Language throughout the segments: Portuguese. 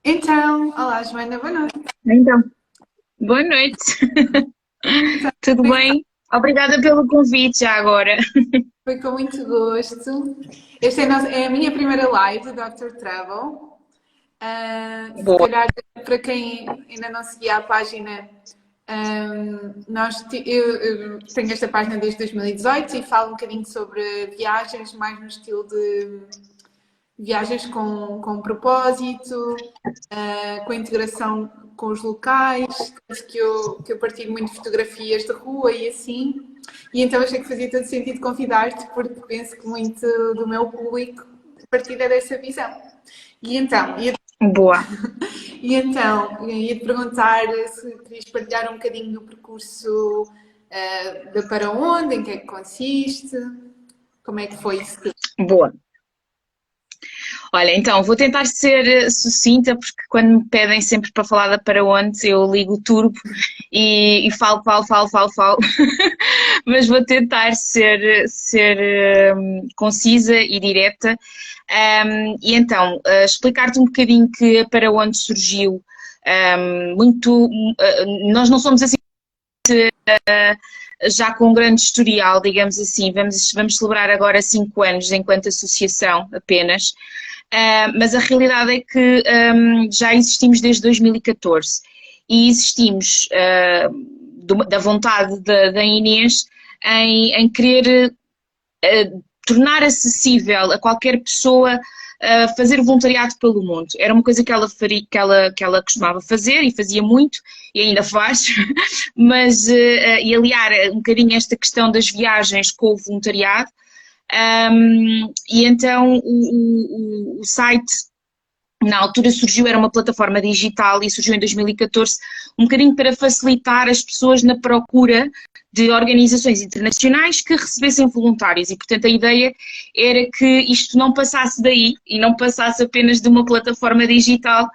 Então, olá Joana, boa noite. Então, boa noite. Tudo bem? Obrigada pelo convite já agora. Foi com muito gosto. Esta é a minha primeira live do Dr. Travel. Se Boa. calhar, para quem ainda não seguia a página, eu tenho esta página desde 2018 e falo um bocadinho sobre viagens, mais no estilo de viagens com propósito, com a integração com os locais, que eu partilho muito fotografias de rua e assim. E então achei que fazia todo sentido convidar-te, porque penso que muito do meu público partilha dessa visão. E então, Boa. ia-te perguntar se querias partilhar um bocadinho do percurso de para onde, em que é que consiste, como é que foi isso? Boa. Olha, então, vou tentar ser sucinta, porque quando me pedem sempre para falar da para onde, eu ligo o turbo e falo. Mas vou tentar ser concisa e direta. E então, explicar-te um bocadinho que a para onde surgiu. Nós não somos assim já com um grande historial, digamos assim. Vamos celebrar agora 5 anos enquanto associação apenas. Mas a realidade é que já existimos desde 2014 e existimos da vontade da Inês em querer tornar acessível a qualquer pessoa fazer voluntariado pelo mundo. Era uma coisa que ela, faria, que ela costumava fazer e fazia muito e ainda faz, mas e aliar um bocadinho esta questão das viagens com o voluntariado. E então o site na altura surgiu, era uma plataforma digital e surgiu em 2014, um bocadinho para facilitar as pessoas na procura de organizações internacionais que recebessem voluntários e, portanto, a ideia era que isto não passasse daí e não passasse apenas de uma plataforma digital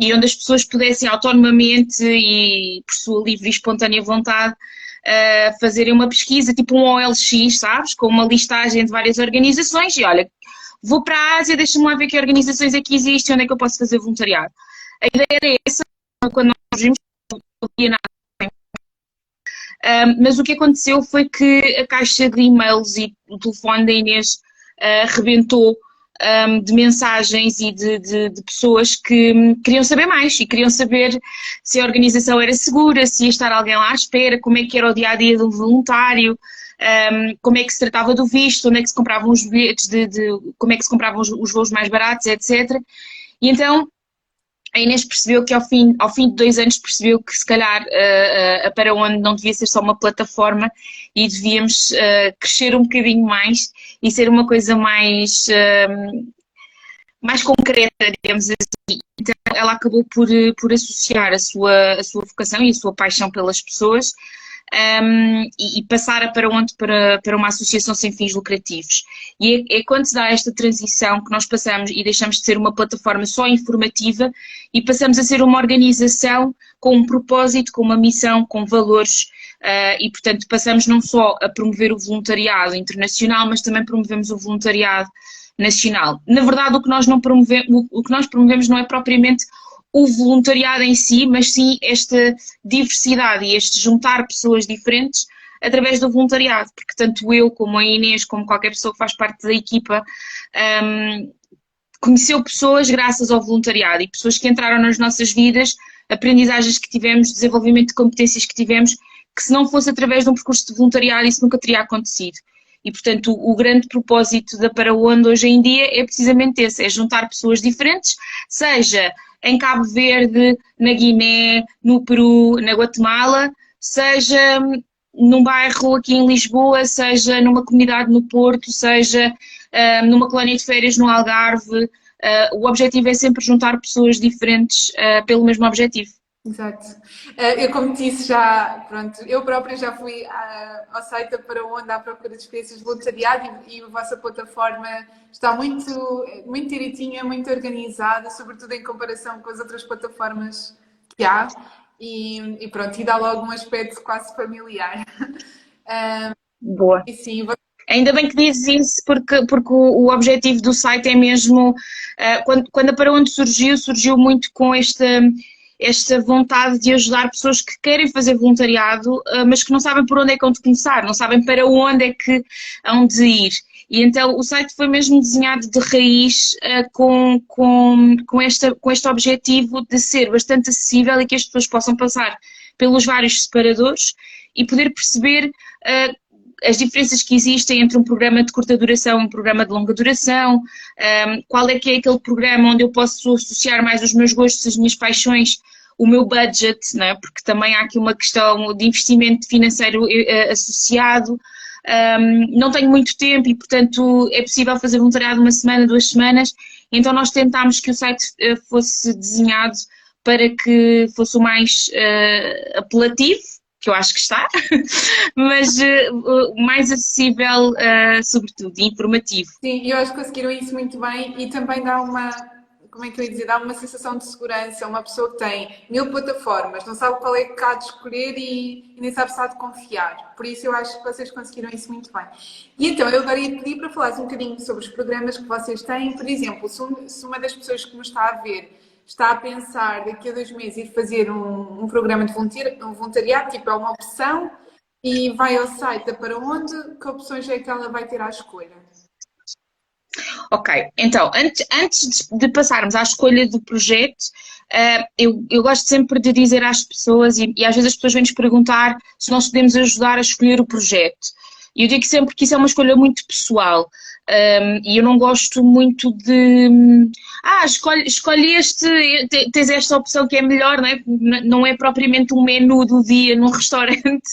e onde as pessoas pudessem autonomamente e por sua livre e espontânea vontade fazerem uma pesquisa, tipo um OLX, sabes? Com uma listagem de várias organizações e olha, vou para a Ásia, deixa-me lá ver que organizações é que existem, onde é que eu posso fazer voluntariado. A ideia era essa, quando nós surgimos, não havia nada. Mas o que aconteceu foi que a caixa de e-mails e o telefone da Inês rebentou de mensagens e de pessoas que queriam saber mais e queriam saber se a organização era segura, se ia estar alguém lá à espera, como é que era o dia-a-dia do voluntário, como é que se tratava do visto, onde é que se compravam os bilhetes, como é que se compravam os voos mais baratos, etc. E então a Inês percebeu que ao fim de 2 anos percebeu que se calhar a Para Onde não devia ser só uma plataforma e devíamos crescer um bocadinho mais e ser uma coisa mais concreta, digamos assim. Então ela acabou por associar a sua vocação e a sua paixão pelas pessoas e passar a Para Onde para uma associação sem fins lucrativos. E é quando se dá esta transição que nós passamos e deixamos de ser uma plataforma só informativa e passamos a ser uma organização com um propósito, com uma missão, com valores e, portanto, passamos não só a promover o voluntariado internacional, mas também promovemos o voluntariado nacional. Na verdade, o que nós promovemos não é propriamente o voluntariado em si, mas sim esta diversidade e este juntar pessoas diferentes através do voluntariado, porque tanto eu como a Inês, como qualquer pessoa que faz parte da equipa, conheceu pessoas graças ao voluntariado e pessoas que entraram nas nossas vidas, aprendizagens que tivemos, desenvolvimento de competências que tivemos, que se não fosse através de um percurso de voluntariado isso nunca teria acontecido. E, portanto, o grande propósito da Para Onde hoje em dia é precisamente esse, é juntar pessoas diferentes, seja em Cabo Verde, na Guiné, no Peru, na Guatemala, seja num bairro aqui em Lisboa, seja numa comunidade no Porto, seja numa colónia de férias no Algarve. O objetivo é sempre juntar pessoas diferentes pelo mesmo objetivo. Exato. Eu, como disse, já, pronto, eu própria já fui ao site da Para Onde à procura de experiências de voluntariado e a vossa plataforma está muito direitinha, muito organizada, sobretudo em comparação com as outras plataformas que há e pronto, e dá logo um aspecto quase familiar. Boa. E sim, Ainda bem que dizes isso, porque o objetivo do site é mesmo, quando a Para Onde surgiu muito com esta vontade de ajudar pessoas que querem fazer voluntariado, mas que não sabem por onde é que hão de começar, não sabem para onde é que hão de ir. E então o site foi mesmo desenhado de raiz com este objetivo de ser bastante acessível e que as pessoas possam passar pelos vários separadores e poder perceber as diferenças que existem entre um programa de curta duração e um programa de longa duração, qual é que é aquele programa onde eu posso associar mais os meus gostos, as minhas paixões, o meu budget, não é? Porque também há aqui uma questão de investimento financeiro associado. Não tenho muito tempo e, portanto, é possível fazer voluntariado uma semana, 2 semanas, então nós tentámos que o site fosse desenhado para que fosse o mais apelativo, que eu acho que está, mas mais acessível, sobretudo, e informativo. Sim, eu acho que conseguiram isso muito bem e também dá uma, como é que eu ia dizer, dá uma sensação de segurança. Uma pessoa que tem 1000 plataformas, não sabe qual é que há de escolher e nem sabe se há de confiar. Por isso eu acho que vocês conseguiram isso muito bem. E então, eu agora ia pedir para falares um bocadinho sobre os programas que vocês têm. Por exemplo, se uma das pessoas que nos está a ver está a pensar daqui a 2 meses ir fazer um programa de voluntariado, tipo, é uma opção, e vai ao site da Para Onde, que opções é que ela vai ter à escolha? Ok, então, antes de passarmos à escolha do projeto, eu gosto sempre de dizer às pessoas, e às vezes as pessoas vêm-nos perguntar se nós podemos ajudar a escolher o projeto. E eu digo sempre que isso é uma escolha muito pessoal. E eu não gosto muito de escolhe tens esta opção que é melhor, não é? Não é propriamente um menu do dia num restaurante.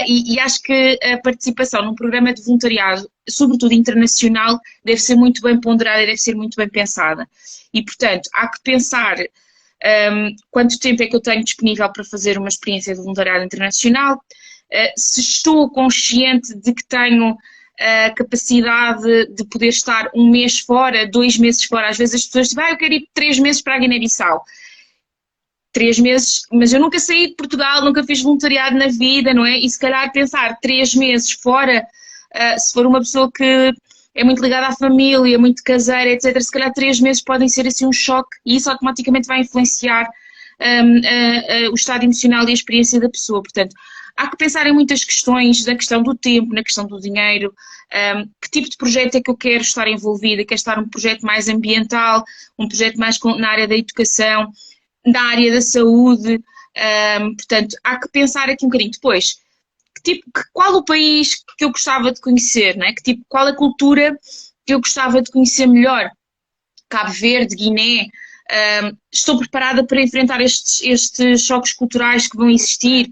E acho que a participação num programa de voluntariado, sobretudo internacional, deve ser muito bem ponderada e deve ser muito bem pensada. E, portanto, há que pensar quanto tempo é que eu tenho disponível para fazer uma experiência de voluntariado internacional, se estou consciente de que tenho a capacidade de poder estar 1 mês fora, 2 meses fora. Às vezes as pessoas dizem, eu quero ir 3 meses para a Guiné-Bissau. 3 meses, mas eu nunca saí de Portugal, nunca fiz voluntariado na vida, não é? E se calhar pensar 3 meses fora, se for uma pessoa que é muito ligada à família, muito caseira, etc., se calhar 3 meses podem ser assim um choque e isso automaticamente vai influenciar o estado emocional e a experiência da pessoa. Portanto, há que pensar em muitas questões, na questão do tempo, na questão do dinheiro, que tipo de projeto é que eu quero estar envolvida, quero estar num projeto mais ambiental, um projeto mais na área da educação, na área da saúde, portanto, há que pensar aqui um bocadinho. Depois, qual o país que eu gostava de conhecer, não é? Qual a cultura que eu gostava de conhecer melhor? Cabo Verde, Guiné, estou preparada para enfrentar estes choques culturais que vão existir?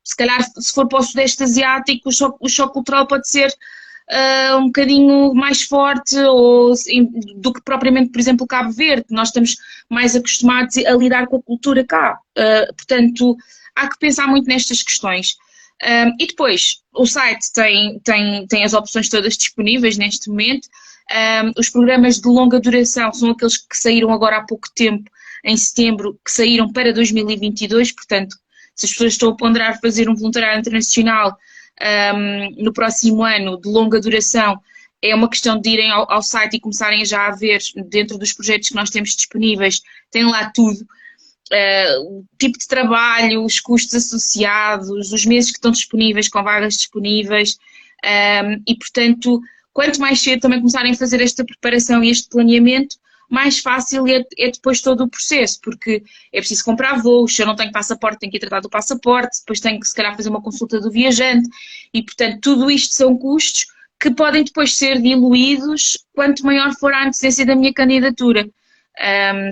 Se calhar, se for para o Sudeste Asiático, o choque cultural pode ser um bocadinho mais forte do que propriamente, por exemplo, Cabo Verde. Nós estamos mais acostumados a lidar com a cultura cá. Portanto, há que pensar muito nestas questões. E depois, o site tem as opções todas disponíveis neste momento. Os programas de longa duração são aqueles que saíram agora há pouco tempo, em setembro, que saíram para 2022, portanto, se as pessoas estão a ponderar fazer um voluntariado internacional no próximo ano, de longa duração, é uma questão de irem ao site e começarem já a ver, dentro dos projetos que nós temos disponíveis, tem lá tudo. O tipo de trabalho, os custos associados, os meses que estão disponíveis, com vagas disponíveis, e portanto, quanto mais cedo também começarem a fazer esta preparação e este planeamento, mais fácil é depois todo o processo, porque é preciso comprar voos, se eu não tenho passaporte tenho que ir tratar do passaporte, depois tenho que se calhar fazer uma consulta do viajante, e portanto tudo isto são custos que podem depois ser diluídos quanto maior for a antecedência da minha candidatura,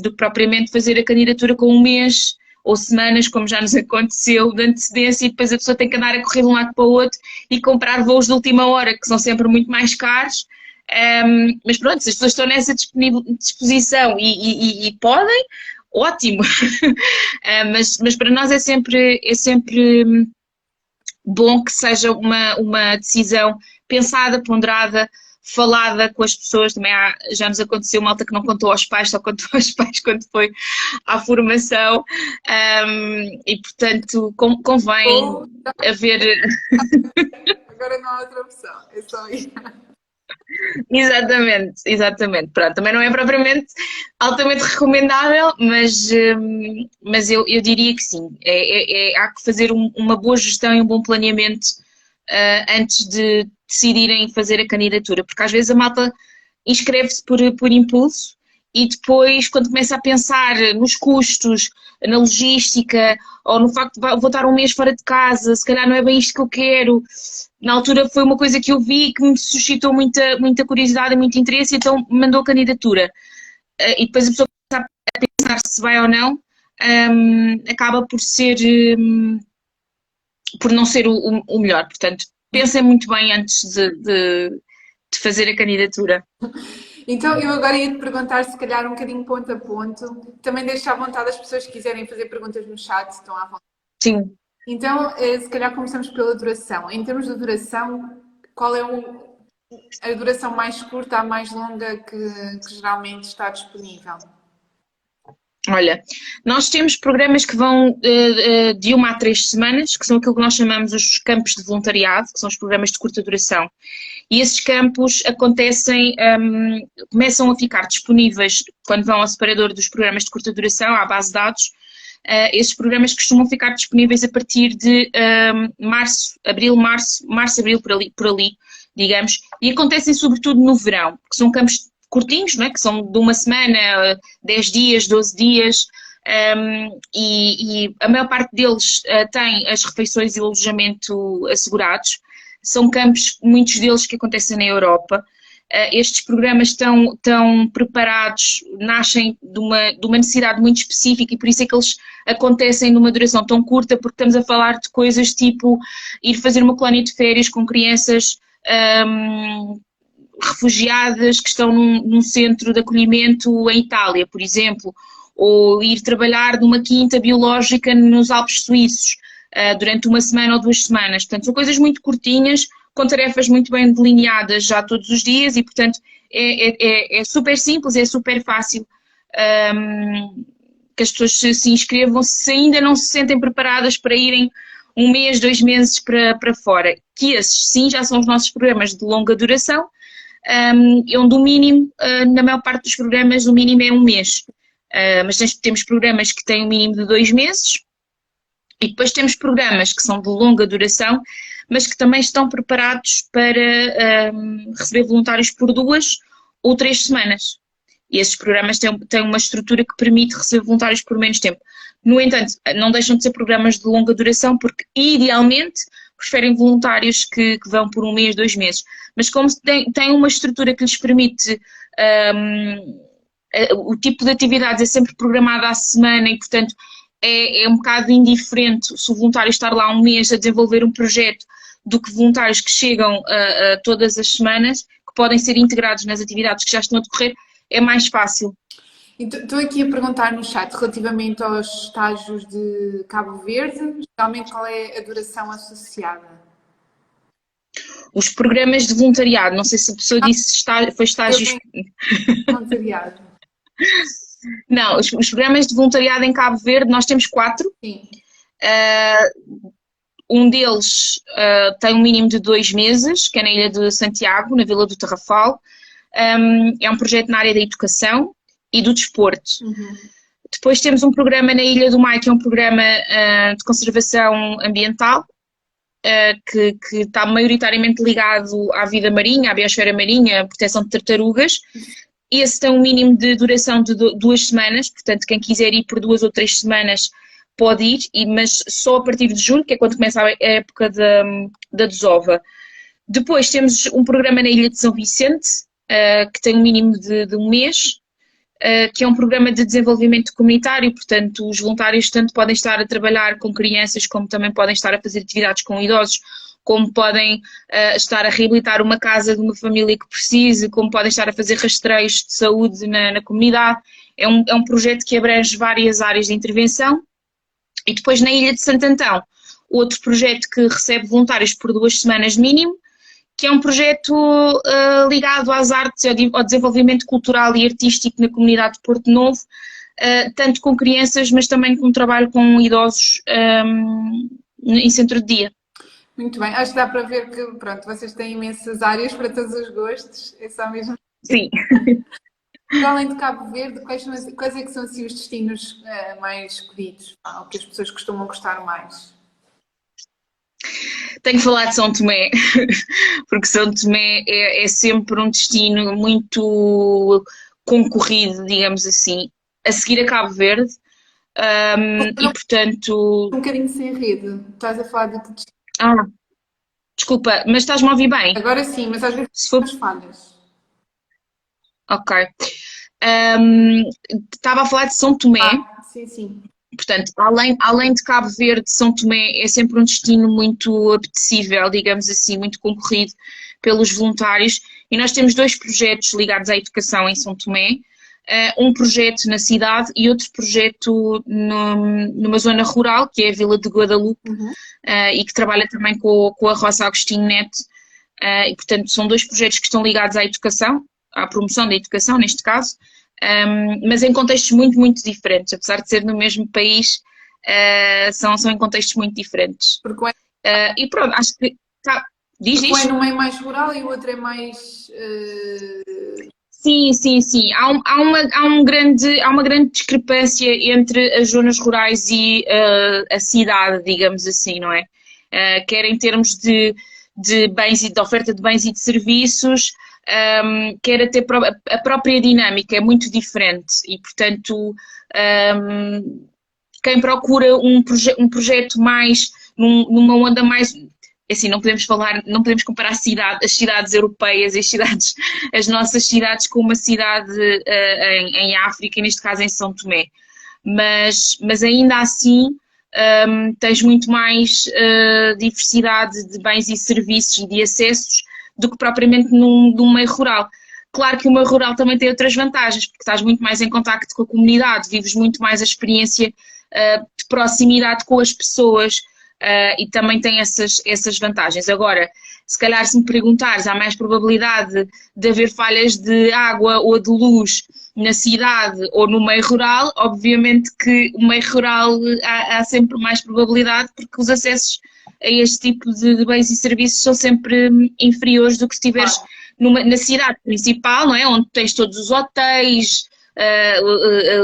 do que propriamente fazer a candidatura com 1 mês ou semanas, como já nos aconteceu, de antecedência, e depois a pessoa tem que andar a correr de um lado para o outro e comprar voos de última hora, que são sempre muito mais caros. Mas pronto, se as pessoas estão nessa disposição e podem, ótimo. Mas para nós é sempre bom que seja uma decisão pensada, ponderada, falada com as pessoas. Também já nos aconteceu malta que não contou aos pais, só contou aos pais quando foi à formação, e portanto convém haver... agora não há outra opção, é só ir. Exatamente, exatamente. Pronto, também não é propriamente altamente recomendável, mas eu diria que sim. Há que fazer uma boa gestão e um bom planeamento antes de decidirem fazer a candidatura, porque às vezes a malta inscreve-se por impulso e depois, quando começa a pensar nos custos, na logística, ou no facto de vou estar um mês fora de casa, se calhar não é bem isto que eu quero. Na altura foi uma coisa que eu vi que me suscitou muita curiosidade e muito interesse, então mandou a candidatura. E depois a pessoa começa a pensar se vai ou não, acaba por não ser o melhor. Portanto, pensem muito bem antes de fazer a candidatura. Então, eu agora ia te perguntar, se calhar, um bocadinho ponto a ponto. Também deixo à vontade as pessoas que quiserem fazer perguntas no chat, estão à vontade. Sim. Então, se calhar começamos pela duração. Em termos de duração, qual é a duração mais curta, a mais longa que geralmente está disponível? Olha, nós temos programas que vão de 1 a 3 semanas, que são aquilo que nós chamamos os campos de voluntariado, que são os programas de curta duração. E esses campos acontecem, começam a ficar disponíveis quando vão ao separador dos programas de curta duração, à base de dados. Esses programas costumam ficar disponíveis a partir de março, abril, por ali, digamos, e acontecem sobretudo no verão, que são campos curtinhos, não é? Que são de uma semana, 10 dias, 12 dias, e a maior parte deles tem as refeições e o alojamento assegurados. São campos, muitos deles que acontecem na Europa. Estes programas estão preparados, nascem de uma necessidade muito específica e por isso é que eles acontecem numa duração tão curta, porque estamos a falar de coisas tipo ir fazer uma colónia de férias com crianças refugiadas que estão num centro de acolhimento em Itália, por exemplo, ou ir trabalhar numa quinta biológica nos Alpes Suíços durante uma semana ou 2 semanas. Portanto, são coisas muito curtinhas, com tarefas muito bem delineadas já todos os dias e, portanto, é super simples, é super fácil que as pessoas se inscrevam se ainda não se sentem preparadas para irem 1 mês, 2 meses para fora. Que esses, sim, já são os nossos programas de longa duração, onde o mínimo, na maior parte dos programas, o mínimo é 1 mês. Mas temos programas que têm um mínimo de 2 meses e depois temos programas que são de longa duração, mas que também estão preparados para receber voluntários por 2 ou 3 semanas. E esses programas têm uma estrutura que permite receber voluntários por menos tempo. No entanto, não deixam de ser programas de longa duração, porque idealmente preferem voluntários que vão por 1 mês, 2 meses. Mas como têm uma estrutura que lhes permite, o tipo de atividades é sempre programado à semana e, portanto, é um bocado indiferente se o voluntário estar lá 1 mês a desenvolver um projeto do que voluntários que chegam todas as semanas, que podem ser integrados nas atividades que já estão a decorrer, é mais fácil. Estou aqui a perguntar no chat relativamente aos estágios de Cabo Verde, geralmente qual é a duração associada? Os programas de voluntariado, não sei se a pessoa disse foi estágios... Voluntariado. Não, os programas de voluntariado em Cabo Verde, nós temos 4. Sim. Um deles tem um mínimo de 2 meses, que é na Ilha de Santiago, na Vila do Tarrafal. É um projeto na área da educação e do desporto. Uhum. Depois temos um programa na Ilha do Mai, que é um programa de conservação ambiental, que está maioritariamente ligado à vida marinha, à biosfera marinha, à proteção de tartarugas. Esse tem um mínimo de duração de 2 semanas, portanto, quem quiser ir por 2 ou 3 semanas pode ir, mas só a partir de julho, que é quando começa a época da desova. Depois temos um programa na Ilha de São Vicente, que tem um mínimo de 1 mês, que é um programa de desenvolvimento comunitário, portanto, os voluntários tanto podem estar a trabalhar com crianças, como também podem estar a fazer atividades com idosos, como podem estar a reabilitar uma casa de uma família que precise, como podem estar a fazer rastreios de saúde na comunidade. É um projeto que abrange várias áreas de intervenção. E depois na Ilha de Santo Antão, outro projeto que recebe voluntários por 2 semanas mínimo, que é um projeto ligado às artes, ao desenvolvimento cultural e artístico na comunidade de Porto Novo, tanto com crianças, mas também com trabalho com idosos em centro de dia. Muito bem, acho que dá para ver que, pronto, vocês têm imensas áreas para todos os gostos, é só mesmo. Sim. Para além de Cabo Verde, quais é que são assim, os destinos mais escolhidos, ou que as pessoas costumam gostar mais? Tenho que falar de São Tomé, porque São Tomé é sempre um destino muito concorrido, digamos assim, a seguir a Cabo Verde, e portanto... Um bocadinho sem rede, estás a falar de que destino? Ah, desculpa, mas estás-me a ouvir bem? Agora sim, mas às vezes Se for... as falhas. Ok. Estava a falar de São Tomé. Sim, sim. Portanto, além de Cabo Verde, São Tomé é sempre um destino muito apetecível, digamos assim, muito concorrido pelos voluntários. E nós temos dois projetos ligados à educação em São Tomé. Um projeto na cidade e outro projeto numa zona rural, que é a Vila de Guadalupe, e que trabalha também com a Roça Agostinho Neto. E, portanto, são dois projetos que estão ligados à educação, à promoção da educação, neste caso, mas em contextos muito, muito diferentes. Apesar de ser no mesmo país, são em contextos muito diferentes. Porque E pronto, acho que... Diz. Um é no meio mais rural e o outro é mais... Sim. Há uma grande discrepância entre as zonas rurais e a cidade, digamos assim, não é? Quer em termos de bens e de oferta de bens e de serviços, quer até a própria dinâmica é muito diferente e, portanto, quem procura um projeto mais numa onda mais... Assim, não podemos comparar as cidades europeias e as nossas cidades com uma cidade em África, e neste caso em São Tomé. Mas ainda assim tens muito mais diversidade de bens e serviços e de acessos do que propriamente num meio rural. Claro que o meio rural também tem outras vantagens, porque estás muito mais em contacto com a comunidade, vives muito mais a experiência de proximidade com as pessoas. E também tem essas vantagens. Agora, se calhar se me perguntares, há mais probabilidade de haver falhas de água ou de luz na cidade ou no meio rural, obviamente que o meio rural há sempre mais probabilidade, porque os acessos a este tipo de bens e serviços são sempre inferiores do que se estiveres na cidade principal, não é? Onde tens todos os hotéis,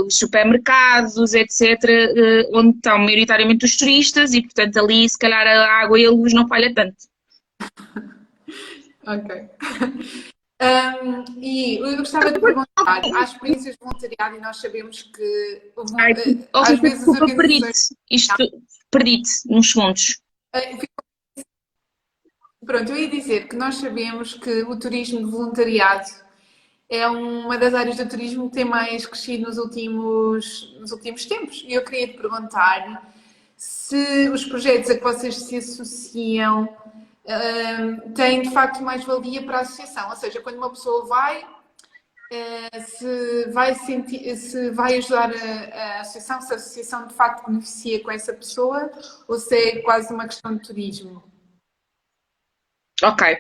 os supermercados, etc., onde estão maioritariamente os turistas e, portanto, ali se calhar a água e a luz não falha tanto. Ok. E eu gostava de perguntar, há experiências de voluntariado e nós sabemos que às vezes as organizações... Perdi-te uns segundos. Pronto, eu ia dizer que nós sabemos que o turismo de voluntariado é uma das áreas do turismo que tem mais crescido nos últimos tempos. E eu queria te perguntar se os projetos a que vocês se associam têm de facto mais valia para a associação. Ou seja, quando uma pessoa vai, se vai ajudar a associação, se a associação de facto beneficia com essa pessoa ou se é quase uma questão de turismo. Ok.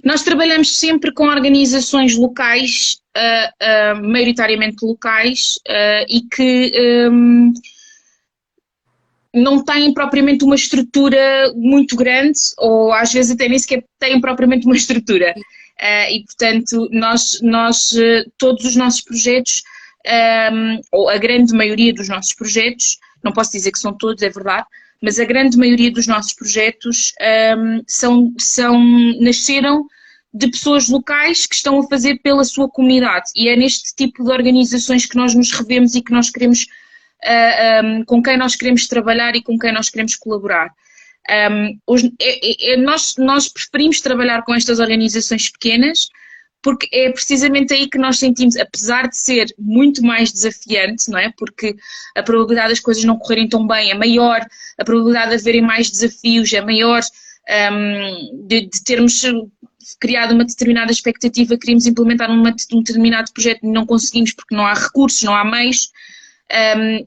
Nós trabalhamos sempre com organizações locais, maioritariamente locais, e que não têm propriamente uma estrutura muito grande, ou às vezes até nem sequer têm propriamente uma estrutura. E, portanto, todos os nossos projetos, ou a grande maioria dos nossos projetos, não posso dizer que são todos, é verdade, mas a grande maioria dos nossos projetos nasceram de pessoas locais que estão a fazer pela sua comunidade. E é neste tipo de organizações que nós nos revemos e que nós queremos, com quem nós queremos trabalhar e com quem nós queremos colaborar. Nós preferimos trabalhar com estas organizações pequenas, porque é precisamente aí que nós sentimos, apesar de ser muito mais desafiante, não é? Porque a probabilidade das coisas não correrem tão bem é maior, a probabilidade de haverem mais desafios é maior, de termos criado uma determinada expectativa, queríamos implementar um determinado projeto e não conseguimos porque não há recursos, não há meios.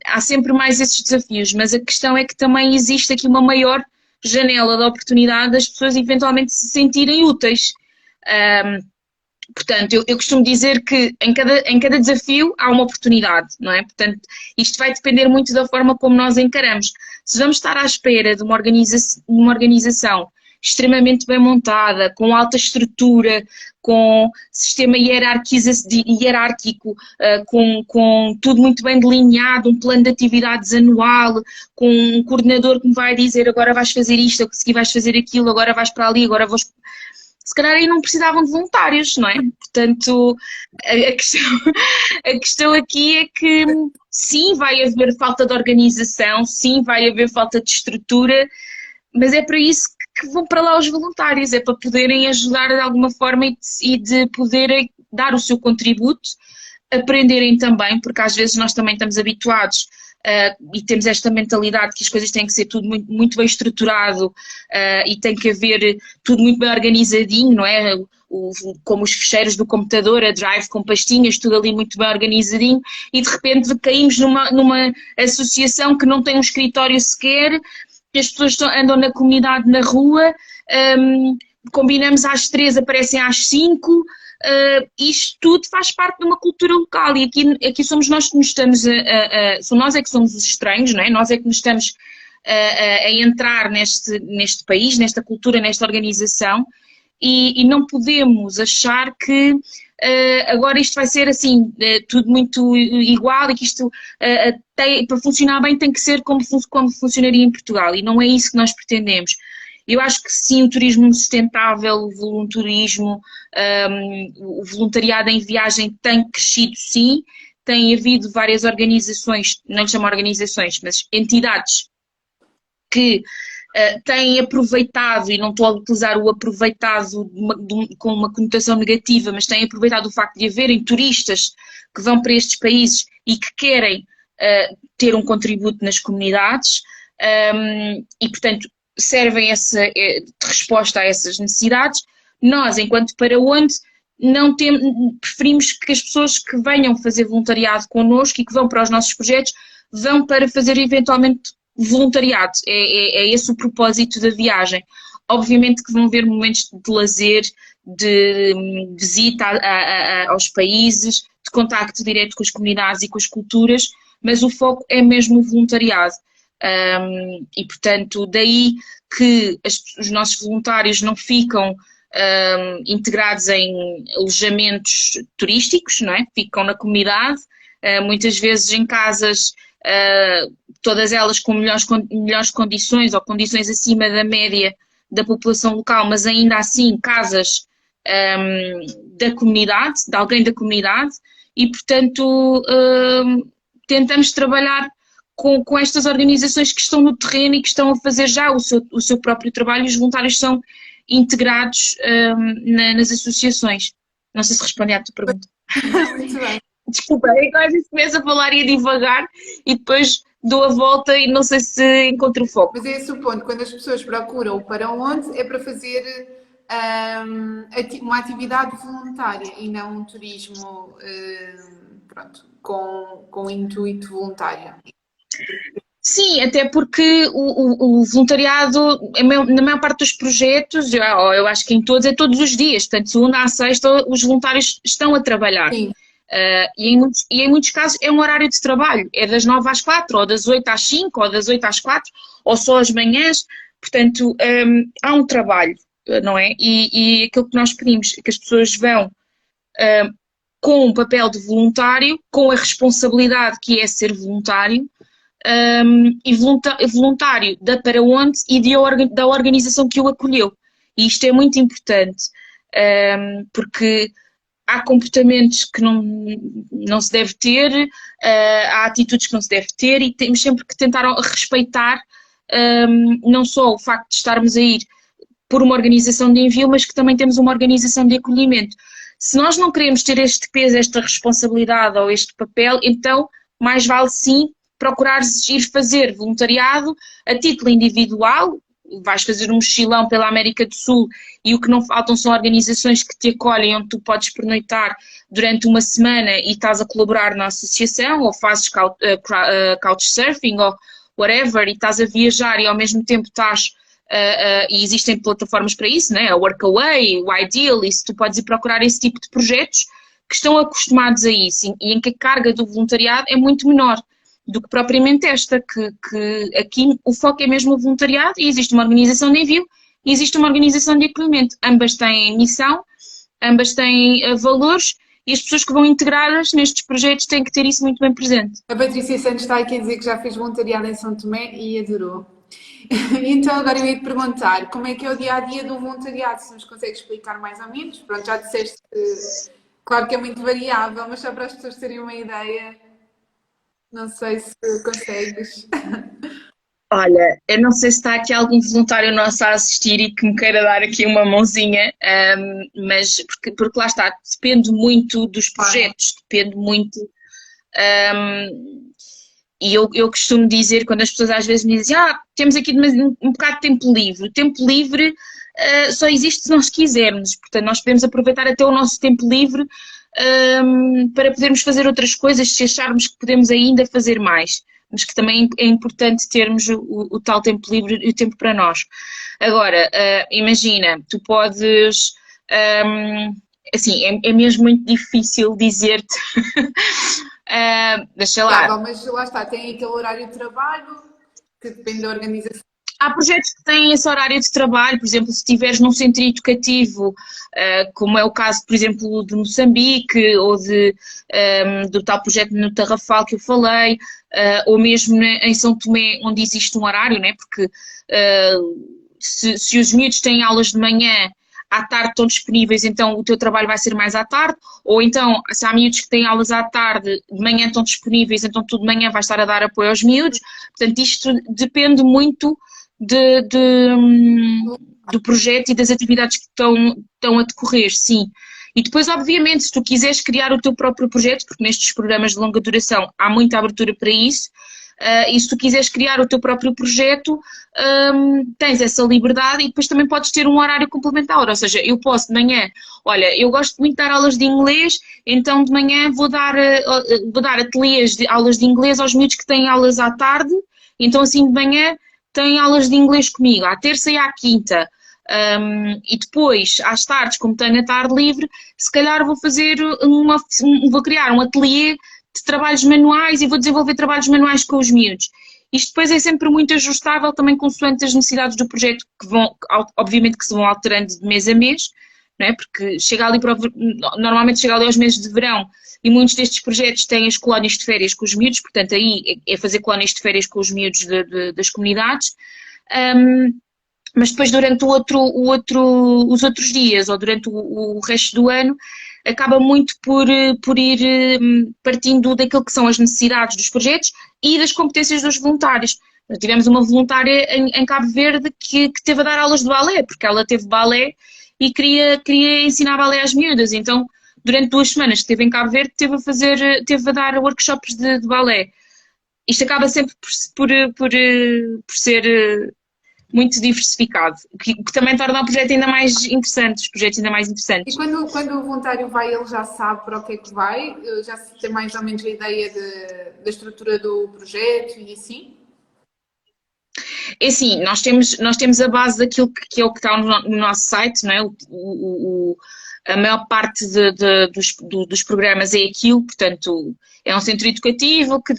Há sempre mais esses desafios, mas a questão é que também existe aqui uma maior janela de oportunidade das pessoas eventualmente se sentirem úteis. Portanto, eu costumo dizer que em cada desafio há uma oportunidade, não é? Portanto, isto vai depender muito da forma como nós encaramos. Se vamos estar à espera de uma organização extremamente bem montada, com alta estrutura, com sistema hierárquico, com tudo muito bem delineado, um plano de atividades anual, com um coordenador que me vai dizer agora vais fazer isto, a seguir vais fazer aquilo, agora vais para ali, agora vais... Se calhar aí não precisavam de voluntários, não é? Portanto, a questão aqui é que sim, vai haver falta de organização, sim, vai haver falta de estrutura, mas é para isso que vão para lá os voluntários, é para poderem ajudar de alguma forma e de poderem dar o seu contributo, aprenderem também, porque às vezes nós também estamos habituados e temos esta mentalidade que as coisas têm que ser tudo muito, muito bem estruturado e tem que haver tudo muito bem organizadinho, não é? Como os ficheiros do computador, a drive com pastinhas, tudo ali muito bem organizadinho, e de repente caímos numa associação que não tem um escritório sequer, que as pessoas andam na comunidade, na rua, combinamos às 3, aparecem às 5, isto tudo faz parte de uma cultura local, e aqui somos nós que nos estamos nós é que somos os estranhos, não é? Nós é que nos estamos a entrar neste país, nesta cultura, nesta organização, e não podemos achar que agora isto vai ser assim, tudo muito igual, e que isto para funcionar bem tem que ser como funcionaria em Portugal, e não é isso que nós pretendemos. Eu acho que sim, o turismo sustentável, o voluntarismo, o voluntariado em viagem tem crescido sim, tem havido várias organizações, não lhe chamo organizações, mas entidades que têm aproveitado, e não estou a utilizar o aproveitado com uma conotação negativa, mas têm aproveitado o facto de haverem turistas que vão para estes países e que querem ter um contributo nas comunidades e, portanto, servem de resposta a essas necessidades. Nós, enquanto Para Onde, preferimos que as pessoas que venham fazer voluntariado connosco e que vão para os nossos projetos, vão para fazer eventualmente voluntariado. É esse o propósito da viagem. Obviamente que vão haver momentos de lazer, de visita aos países, de contacto direto com as comunidades e com as culturas, mas o foco é mesmo o voluntariado. E, portanto, daí que os nossos voluntários não ficam integrados em alojamentos turísticos, não é? Ficam na comunidade, muitas vezes em casas, todas elas com melhores condições ou condições acima da média da população local, mas ainda assim casas da comunidade, de alguém da comunidade, e, portanto, tentamos trabalhar com estas organizações que estão no terreno e que estão a fazer já o seu próprio trabalho, e os voluntários são integrados nas associações. Não sei se respondi à tua pergunta. Muito bem. Desculpa, é que às vezes começo a falar e a divagar e depois dou a volta e não sei se encontro o foco. Mas é esse o ponto, quando as pessoas procuram o Para Onde, é para fazer uma atividade voluntária e não um turismo com intuito voluntário. Sim, até porque o voluntariado, na maior parte dos projetos, eu acho que em todos, é todos os dias. Portanto, segunda à sexta, os voluntários estão a trabalhar. Sim. E em muitos casos é um horário de trabalho. É das 9 às 4, ou das 8 às 5, ou das 8 às 4, ou só às manhãs. Portanto, há um trabalho, não é? E aquilo que nós pedimos é que as pessoas vão com um papel de voluntário, com a responsabilidade que é ser voluntário, e voluntário da Para Onde e da organização que o acolheu. E isto é muito importante, porque há comportamentos que não se deve ter, há atitudes que não se deve ter, e temos sempre que tentar respeitar não só o facto de estarmos a ir por uma organização de envio, mas que também temos uma organização de acolhimento. Se nós não queremos ter este peso, esta responsabilidade ou este papel, então mais vale sim procurar ir fazer voluntariado a título individual. Vais fazer um mochilão pela América do Sul e o que não faltam são organizações que te acolhem, onde tu podes pernoitar durante uma semana e estás a colaborar na associação, ou fazes couchsurfing ou whatever, e estás a viajar e ao mesmo tempo estás, e existem plataformas para isso, né? A Workaway, o Ideal, isso tu podes ir procurar esse tipo de projetos que estão acostumados a isso e em que a carga do voluntariado é muito menor do que propriamente esta, que aqui o foco é mesmo o voluntariado, e existe uma organização de envio e existe uma organização de acolhimento. Ambas têm missão, ambas têm valores e as pessoas que vão integrá-las nestes projetos têm que ter isso muito bem presente. A Patrícia Santos está aqui a dizer que já fez voluntariado em São Tomé e adorou. Então agora eu ia te perguntar como é que é o dia-a-dia do voluntariado, se nos consegues explicar mais ou menos. Pronto, já disseste que, claro que é muito variável, mas só para as pessoas terem uma ideia, não sei se consegues. Olha, eu não sei se está aqui algum voluntário nosso a assistir e que me queira dar aqui uma mãozinha, mas porque lá está, depende muito dos projetos, depende muito. E eu costumo dizer, quando as pessoas às vezes me dizem, temos aqui um bocado de tempo livre. O tempo livre só existe se nós quisermos, portanto nós podemos aproveitar até o nosso tempo livre para podermos fazer outras coisas, se acharmos que podemos ainda fazer mais. Mas que também é importante termos o tal tempo livre e o tempo para nós. Agora, imagina, tu podes, assim, é mesmo muito difícil dizer-te, deixa lá. Mas lá está, tem aquele horário de trabalho que depende da organização. Há projetos que têm esse horário de trabalho, por exemplo, se estiveres num centro educativo, como é o caso, por exemplo, de Moçambique, ou do tal projeto no Tarrafal que eu falei, ou mesmo em São Tomé, onde existe um horário, né? Porque se os miúdos têm aulas de manhã, à tarde estão disponíveis, então o teu trabalho vai ser mais à tarde, ou então, se há miúdos que têm aulas à tarde, de manhã estão disponíveis, então tu de manhã vais estar a dar apoio aos miúdos. Portanto, isto depende muito do projeto e das atividades que estão a decorrer, sim. E depois, obviamente, se tu quiseres criar o teu próprio projeto, porque nestes programas de longa duração há muita abertura para isso, e se tu quiseres criar o teu próprio projeto, tens essa liberdade e depois também podes ter um horário complementar, ou seja, eu posso de manhã, olha, eu gosto muito de dar aulas de inglês, então de manhã vou dar ateliês de aulas de inglês aos miúdos que têm aulas à tarde, então assim de manhã têm aulas de inglês comigo, à terça e à quinta. E depois, às tardes, como tenho a tarde livre, se calhar vou criar um ateliê de trabalhos manuais e vou desenvolver trabalhos manuais com os miúdos. Isto depois é sempre muito ajustável, também consoante as necessidades do projeto, obviamente que se vão alterando de mês a mês, não é? Porque normalmente chega ali aos meses de verão e muitos destes projetos têm as colónias de férias com os miúdos, portanto aí é fazer colónias de férias com os miúdos das comunidades. Mas depois durante os outros dias ou durante o resto do ano acaba muito por ir partindo daquilo que são as necessidades dos projetos e das competências dos voluntários. Nós tivemos uma voluntária em Cabo Verde que teve a dar aulas de balé, porque ela teve balé e queria ensinar balé às miúdas, então durante 2 semanas que esteve em Cabo Verde teve a dar workshops de balé. Isto acaba sempre por ser muito diversificado, o que também torna o projeto ainda mais interessante, os projetos ainda mais interessantes. E quando o voluntário vai, ele já sabe para o que é que vai? Já tem mais ou menos a ideia da estrutura do projeto e assim? É assim, nós temos a base daquilo que é o que está no nosso site, não é? A maior parte dos programas é aquilo, portanto, é um centro educativo que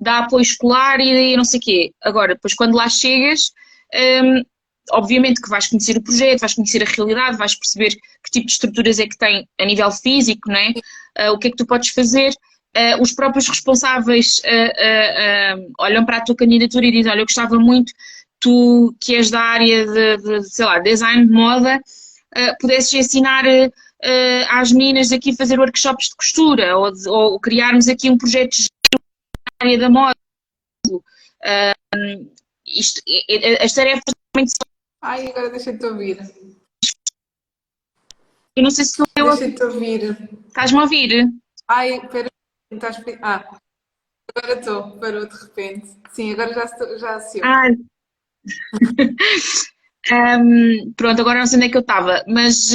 dá apoio escolar e não sei o quê. Agora, depois quando lá chegas, obviamente que vais conhecer o projeto, vais conhecer a realidade, vais perceber que tipo de estruturas é que tem a nível físico, não é? O que é que tu podes fazer. Os próprios responsáveis olham para a tua candidatura e dizem, olha, eu gostava muito, tu que és da área sei lá, design de moda, pudesses ensinar às meninas aqui a fazer workshops de costura ou criarmos aqui um projeto na área da moda. As tarefas realmente são... Ai, agora deixa-te ouvir. Eu não sei se Deixa-te ouvir. Estás-me a ouvir? Ai, espera. Agora estou, parou de repente. Sim, agora já se ouve. Pronto, agora não sei onde é que eu estava, mas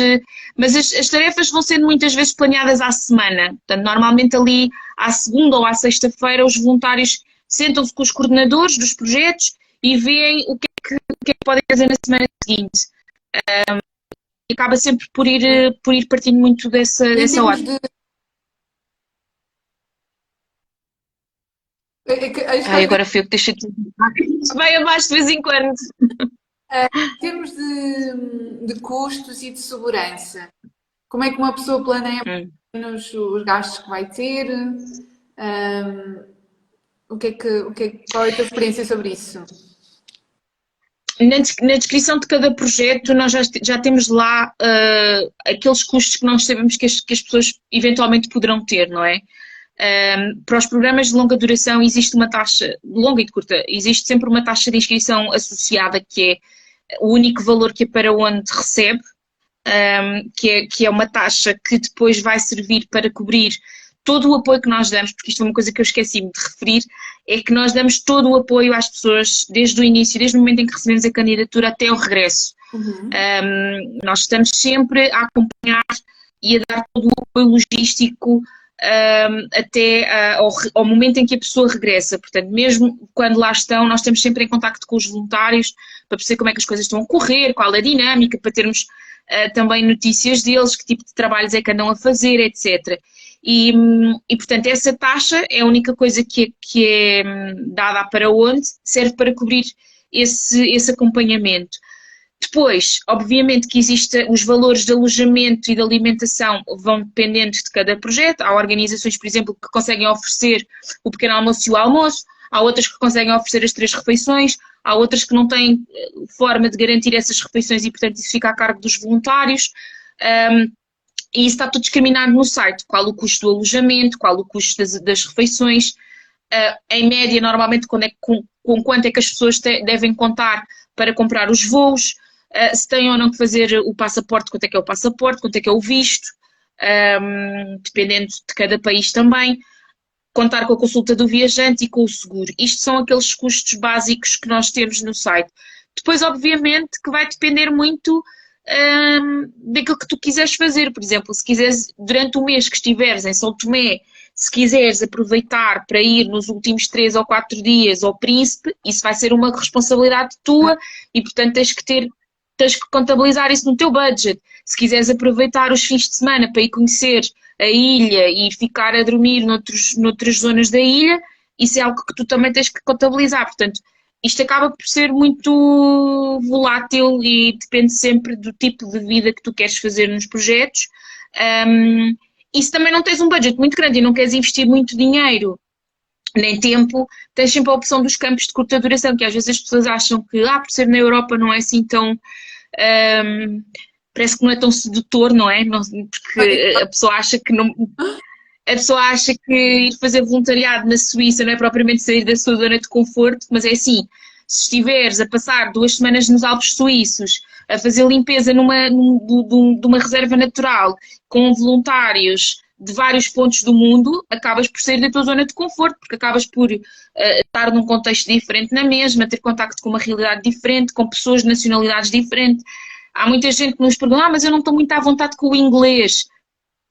as tarefas vão sendo muitas vezes planeadas à semana. Portanto, normalmente ali à segunda ou à sexta-feira os voluntários sentam-se com os coordenadores dos projetos e veem o que é que podem fazer na semana seguinte. E acaba sempre por ir partindo muito dessa ótica. Agora foi eu que deixei tudo bem abaixo de vez em quando. Em termos de custos e de segurança, como é que uma pessoa planeia os gastos que vai ter? Qual é a tua experiência sobre isso? Na descrição de cada projeto, nós já temos lá aqueles custos que nós sabemos que as pessoas eventualmente poderão ter, não é? Para os programas de longa duração existe uma taxa, longa e de curta, existe sempre uma taxa de inscrição associada, que é o único valor que a Paraonde recebe, que é uma taxa que depois vai servir para cobrir todo o apoio que nós damos, porque isto é uma coisa que eu esqueci-me de referir, é que nós damos todo o apoio às pessoas desde o início, desde o momento em que recebemos a candidatura até o regresso. Nós estamos sempre a acompanhar e a dar todo o apoio logístico até ao momento em que a pessoa regressa. Portanto, mesmo quando lá estão, nós estamos sempre em contacto com os voluntários para perceber como é que as coisas estão a correr, qual é a dinâmica, para termos também notícias deles, que tipo de trabalhos é que andam a fazer, etc. E, portanto, essa taxa é a única coisa que é dada para onde serve para cobrir esse acompanhamento. Depois, obviamente que existem os valores de alojamento e de alimentação vão dependendo de cada projeto. Há organizações, por exemplo, que conseguem oferecer o pequeno almoço e o almoço, há outras que conseguem oferecer as 3 refeições, há outras que não têm forma de garantir essas refeições e, portanto, isso fica a cargo dos voluntários. E isso está tudo discriminado no site, qual o custo do alojamento, qual o custo das refeições, em média, normalmente, com quanto é que as pessoas devem contar para comprar os voos, se têm ou não que fazer o passaporte, quanto é que é o passaporte, quanto é que é o visto, dependendo de cada país também, contar com a consulta do viajante e com o seguro. Isto são aqueles custos básicos que nós temos no site. Depois, obviamente, que vai depender muito daquilo que tu quiseres fazer. Por exemplo, se quiseres, durante o mês que estiveres em São Tomé, se quiseres aproveitar para ir nos últimos 3 ou 4 dias ao Príncipe, isso vai ser uma responsabilidade tua e, portanto, tens que contabilizar isso no teu budget. Se quiseres aproveitar os fins de semana para ir conhecer a ilha e ficar a dormir noutras zonas da ilha, isso é algo que tu também tens que contabilizar. Portanto, isto acaba por ser muito volátil e depende sempre do tipo de vida que tu queres fazer nos projetos. E se também não tens um budget muito grande e não queres investir muito dinheiro nem tempo, tens sempre a opção dos campos de curta duração, que às vezes as pessoas acham que, por ser na Europa não é assim tão... parece que não é tão sedutor, não é? Porque a pessoa acha que não... A pessoa acha que ir fazer voluntariado na Suíça não é propriamente sair da sua zona de conforto, mas é assim, se estiveres a passar 2 semanas nos Alpes Suíços, a fazer limpeza de uma reserva natural, com voluntários de vários pontos do mundo, acabas por sair da tua zona de conforto, porque acabas por estar num contexto diferente na mesma, ter contacto com uma realidade diferente, com pessoas de nacionalidades diferentes. Há muita gente que nos pergunta, mas eu não estou muito à vontade com o inglês.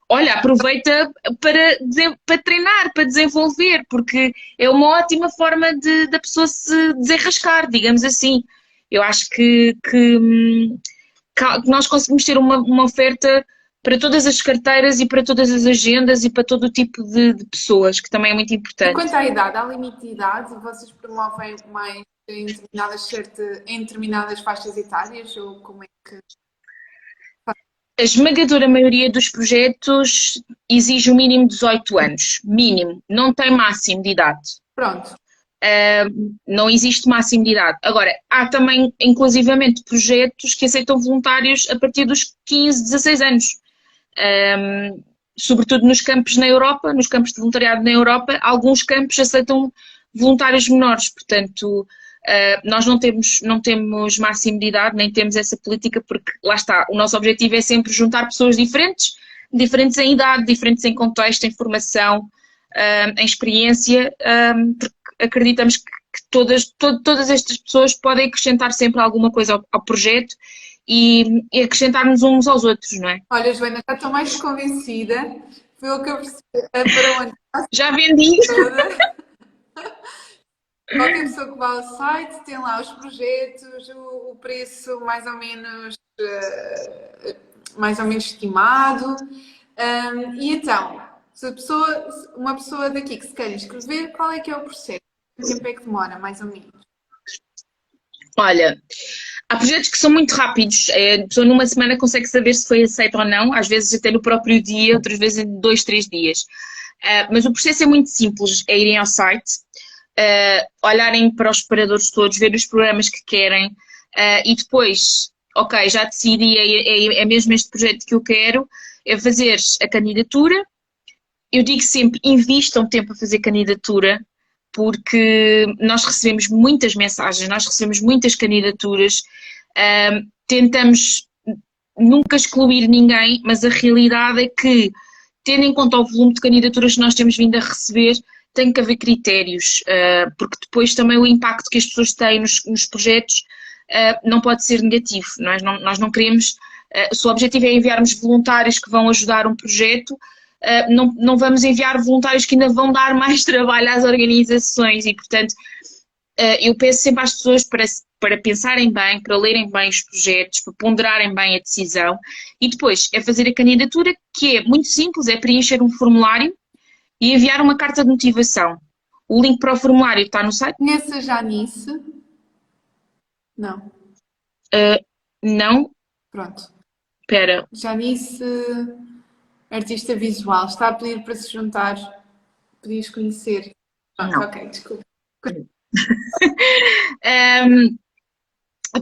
Olha, aproveita para treinar, para desenvolver, porque é uma ótima forma da pessoa se desenrascar, digamos assim. Eu acho que nós conseguimos ter uma oferta para todas as carteiras e para todas as agendas e para todo o tipo de pessoas, que também é muito E importante. quanto à idade, há limite de idade? Vocês promovem mais em determinadas faixas etárias? Ou como é que... A esmagadora maioria dos projetos exige o mínimo de 18 anos. Mínimo. Não tem máximo de idade. Pronto. Não existe máximo de idade. Agora, há também, inclusivamente, projetos que aceitam voluntários a partir dos 15, 16 anos. Sobretudo nos campos na Europa, nos campos de voluntariado na Europa, alguns campos aceitam voluntários menores. Portanto, nós não temos máximo de idade, nem temos essa política, porque lá está, o nosso objetivo é sempre juntar pessoas diferentes em idade, diferentes em contexto, em formação, em experiência, porque acreditamos que todas estas pessoas podem acrescentar sempre alguma coisa ao projeto e acrescentar-nos uns aos outros, não é? Olha, Joana, já estou mais convencida. Foi o que eu percebi. Para onde Já vendi! toda. Qualquer pessoa que vá ao site tem lá os projetos, o preço mais ou menos estimado. E então, se uma pessoa daqui que se quer inscrever, qual é que é o processo? Quanto tempo é que demora, mais ou menos? Olha, Há projetos que são muito rápidos, a pessoa numa semana consegue saber se foi aceito ou não, às vezes até no próprio dia, outras vezes em 2, 3 dias. Mas o processo é muito simples, é irem ao site, olharem para os separadores todos, ver os programas que querem e depois, ok, já decidi, é mesmo este projeto que eu quero, é fazer a candidatura. Eu digo sempre, invistam tempo a fazer candidatura, porque nós recebemos muitas mensagens, nós recebemos muitas candidaturas, tentamos nunca excluir ninguém, mas a realidade é que, tendo em conta o volume de candidaturas que nós temos vindo a receber, tem que haver critérios, porque depois também o impacto que as pessoas têm nos projetos não pode ser negativo. Nós não queremos, se o objetivo é enviarmos voluntários que vão ajudar um projeto, não vamos enviar voluntários que ainda vão dar mais trabalho às organizações e, portanto, eu peço sempre às pessoas para pensarem bem, para lerem bem os projetos, para ponderarem bem a decisão e depois é fazer a candidatura, que é muito simples, é preencher um formulário e enviar uma carta de motivação. O link para o formulário está no site? Conhece a Janice? Não. Não. Pronto. Espera. Janice, artista visual, está a pedir para se juntar. Podias conhecer. Pronto, Não. ok, desculpa.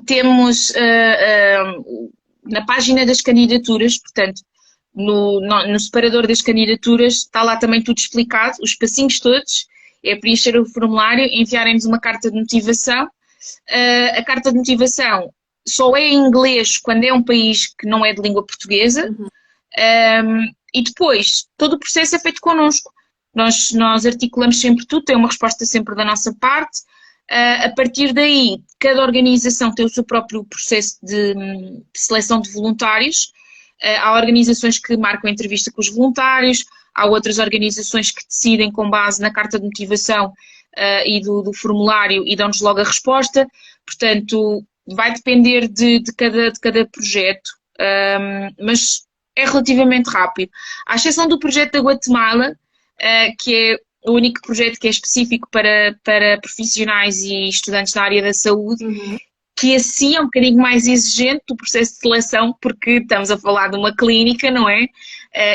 Temos na página das candidaturas, portanto, no separador das candidaturas, está lá também tudo explicado, os passinhos todos, é preencher o formulário, enviarem-nos uma carta de motivação. A carta de motivação só é em inglês quando é um país que não é de língua portuguesa. E depois, todo o processo é feito connosco. Nós articulamos sempre tudo, tem uma resposta sempre da nossa parte. A partir daí, cada organização tem o seu próprio processo de seleção de voluntários. Há organizações que marcam a entrevista com os voluntários, há outras organizações que decidem com base na carta de motivação e do formulário e dão-nos logo a resposta. Portanto, vai depender de cada projeto, mas é relativamente rápido. À exceção do projeto da Guatemala, que é o único projeto que é específico para profissionais e estudantes da área da saúde, que assim é um bocadinho mais exigente do processo de seleção, porque estamos a falar de uma clínica, não é?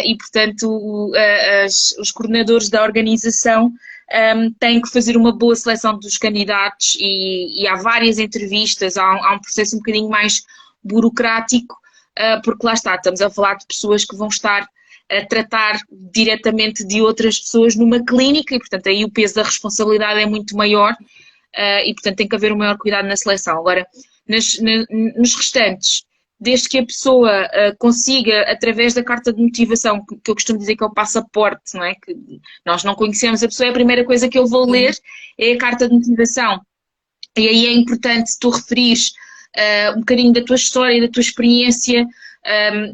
E, portanto, os coordenadores da organização têm que fazer uma boa seleção dos candidatos e há várias entrevistas, há um processo um bocadinho mais burocrático, porque lá está, estamos a falar de pessoas que vão estar a tratar diretamente de outras pessoas numa clínica e, portanto, aí o peso da responsabilidade é muito maior e, portanto, tem que haver um maior cuidado na seleção. Agora, nos restantes, desde que a pessoa consiga, através da carta de motivação, que eu costumo dizer que é o passaporte, não é? Que nós não conhecemos a pessoa, é a primeira coisa que eu vou ler é a carta de motivação. E aí é importante tu referires um bocadinho da tua história, da tua experiência,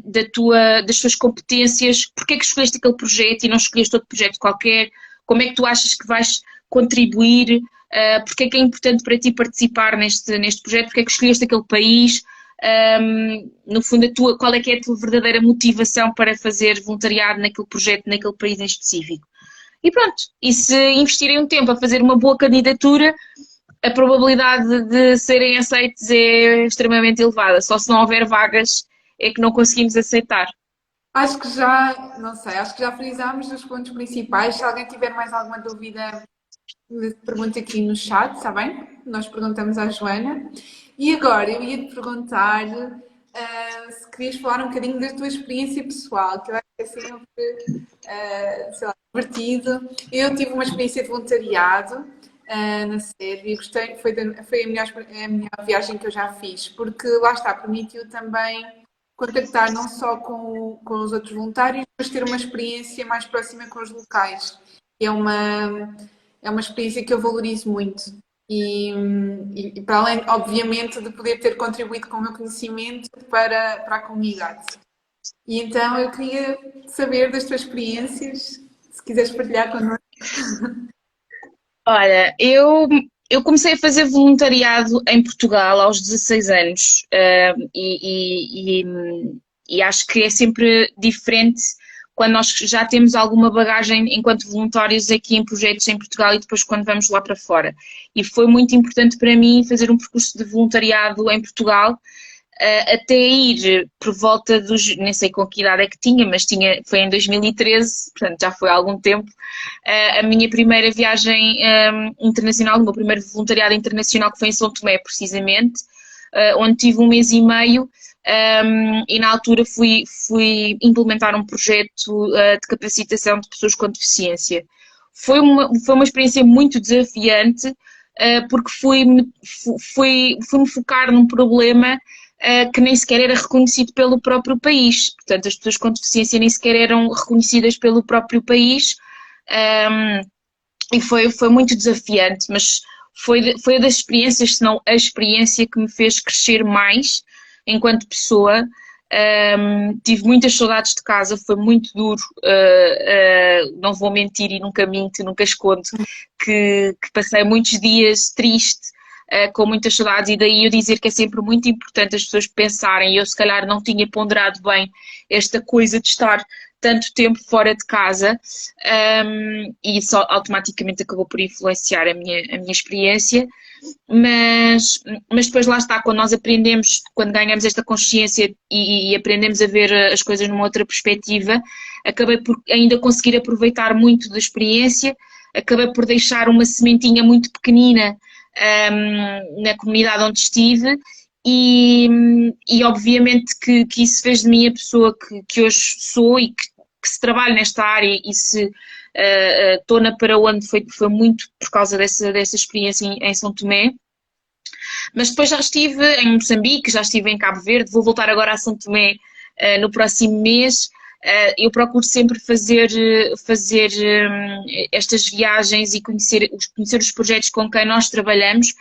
das tuas competências, porque é que escolheste aquele projeto e não escolheste outro projeto qualquer, como é que tu achas que vais contribuir, porque é que é importante para ti participar neste projeto, porque é que escolheste aquele país, no fundo qual é que é a tua verdadeira motivação para fazer voluntariado naquele projeto, naquele país em específico. E pronto, e se investirem um tempo a fazer uma boa candidatura, a probabilidade de serem aceitos é extremamente elevada, só se não houver vagas é que não conseguimos aceitar. Acho que já, não sei, acho que já frisámos os pontos principais. Se alguém tiver mais alguma dúvida, pergunte aqui no chat, está bem? Nós perguntamos à Joana. E agora, eu ia te perguntar se querias falar um bocadinho da tua experiência pessoal, que eu acho que é sempre, sei lá, divertido. Eu tive uma experiência de voluntariado na Sérvia e gostei, foi a melhor viagem que eu já fiz, porque lá está, permitiu também contactar não só com os outros voluntários, mas ter uma experiência mais próxima com os locais. É uma experiência que eu valorizo muito. E para além, obviamente, de poder ter contribuído com o meu conhecimento para a comunidade. E então eu queria saber das tuas experiências, se quiseres partilhar connosco. Olha, eu comecei a fazer voluntariado em Portugal aos 16 anos e acho que é sempre diferente quando nós já temos alguma bagagem enquanto voluntários aqui em projetos em Portugal e depois quando vamos lá para fora. E foi muito importante para mim fazer um percurso de voluntariado em Portugal, até ir por volta dos, nem sei com que idade é que tinha, mas foi em 2013, portanto já foi há algum tempo, a minha primeira viagem internacional, o meu primeiro voluntariado internacional, que foi em São Tomé, precisamente, onde tive 1 mês e meio, e na altura fui implementar um projeto de capacitação de pessoas com deficiência. Foi uma experiência muito desafiante, porque fui-me focar num problema que nem sequer era reconhecido pelo próprio país. Portanto, as pessoas com deficiência nem sequer eram reconhecidas pelo próprio país, e foi muito desafiante, mas foi das experiências, se não a experiência que me fez crescer mais enquanto pessoa. Tive muitas saudades de casa, foi muito duro, não vou mentir e nunca minto, nunca escondo, que passei muitos dias triste, com muitas saudades, e daí eu dizer que é sempre muito importante as pessoas pensarem, e eu se calhar não tinha ponderado bem esta coisa de estar tanto tempo fora de casa, e isso automaticamente acabou por influenciar a minha experiência, mas depois lá está, quando nós aprendemos, quando ganhamos esta consciência e aprendemos a ver as coisas numa outra perspectiva, acabei por ainda conseguir aproveitar muito da experiência, acabei por deixar uma sementinha muito pequenina na comunidade onde estive, e obviamente que isso fez de mim a pessoa que hoje sou, e que se trabalha nesta área, e se estou na para onde foi muito por causa dessa experiência em São Tomé. Mas depois já estive em Moçambique, já estive em Cabo Verde, vou voltar agora a São Tomé no próximo mês. Eu procuro sempre fazer estas viagens e conhecer os projetos com quem nós trabalhamos,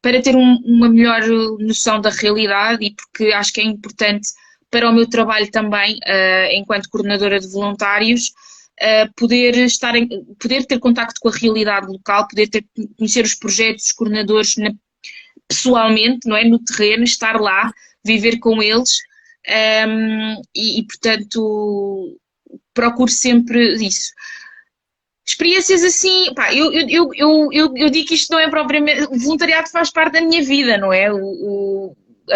para ter uma melhor noção da realidade, e porque acho que é importante para o meu trabalho também, enquanto coordenadora de voluntários, poder ter contacto com a realidade local, conhecer os projetos, os coordenadores pessoalmente, não é? No terreno, estar lá, viver com eles, portanto procuro sempre isso. Experiências assim, pá, eu digo que isto não é propriamente, o voluntariado faz parte da minha vida, não é?